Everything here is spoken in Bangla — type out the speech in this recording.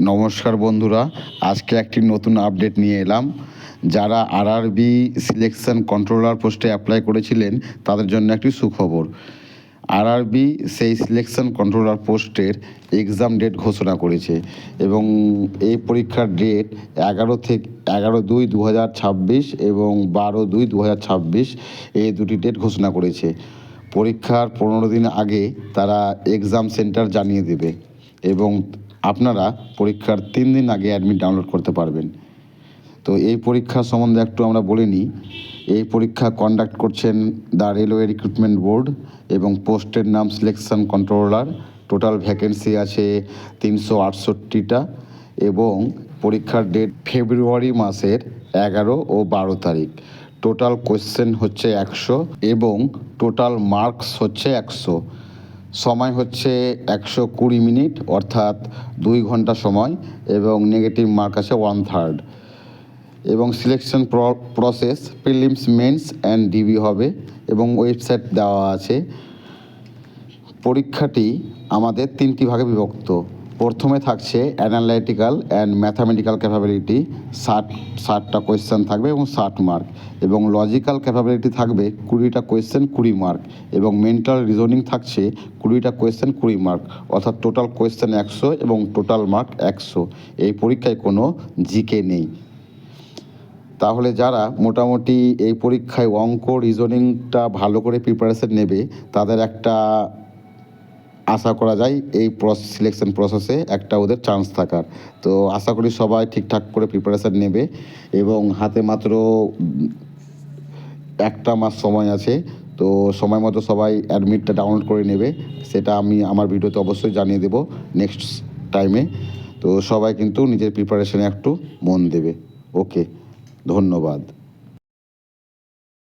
নমস্কার বন্ধুরা, আজকে একটি নতুন আপডেট নিয়ে এলাম। যারা আরআরবি সিলেকশন কন্ট্রোলার পোস্টে অ্যাপ্লাই করেছিলেন তাদের জন্য একটি সুখবর। আরআরবি সেই সিলেকশন কন্ট্রোলার পোস্টের এক্সাম ডেট ঘোষণা করেছে এবং এই পরীক্ষার ডেট 11/2/2026 এবং 12/2/2026 এই দুটি ডেট ঘোষণা করেছে। পরীক্ষার 15 দিন আগে তারা এক্সাম সেন্টার জানিয়ে দেবে এবং আপনারা পরীক্ষার 3 দিন আগে অ্যাডমিট ডাউনলোড করতে পারবেন। তো এই পরীক্ষা সম্বন্ধে একটু আমরা বলে নিই। এই পরীক্ষা কন্ডাক্ট করছেন দ্য রেলওয়ে রিক্রুটমেন্ট বোর্ড এবং পোস্টের নাম সিলেকশন কন্ট্রোলার। টোটাল ভ্যাকেন্সি আছে 368টা এবং পরীক্ষার ডেট ফেব্রুয়ারি মাসের 11 ও 12 তারিখ। টোটাল কোয়েশ্চেন হচ্ছে 100 এবং টোটাল মার্কস হচ্ছে 100। সময় হচ্ছে 120 মিনিট অর্থাৎ 2 ঘন্টা সময় এবং নেগেটিভ মার্ক আছে 1/3 এবং selection process prelims men's and DB হবে এবং ওয়েবসাইট দেওয়া আছে। পরীক্ষাটি আমাদের 3টি ভাগে বিভক্ত। প্রথমে থাকছে অ্যানালাইটিক্যাল অ্যান্ড ম্যাথামেটিক্যাল ক্যাপাবিলিটি, 60টা কোয়েশ্চেন থাকবে এবং 60 মার্ক, এবং লজিক্যাল ক্যাপাবিলিটি থাকবে 20টা কোয়েশ্চেন 20 মার্ক, এবং মেন্টাল রিজনিং থাকছে 20টা কোয়েশ্চেন 20 মার্ক, অর্থাৎ টোটাল কোয়েশ্চেন 100 এবং টোটাল মার্ক 100। এই পরীক্ষায় কোনো জিকে নেই। তাহলে যারা মোটামুটি এই পরীক্ষায় অঙ্ক রিজনিংটা ভালো করে প্রিপারেশন নেবে তাদের একটা আশা করা যায় এই সিলেকশন প্রসেসে একটা ওদের চান্স থাকার। তো আশা করি সবাই ঠিকঠাক করে প্রিপারেশান নেবে এবং হাতে মাত্র 1 মাস সময় আছে। তো সময় মতো সবাই অ্যাডমিটটা ডাউনলোড করে নেবে, সেটা আমি আমার ভিডিওতে অবশ্যই জানিয়ে দেবো নেক্সট টাইমে। তো সবাই কিন্তু নিজের প্রিপারেশনে একটু মন দেবে। ওকে, ধন্যবাদ।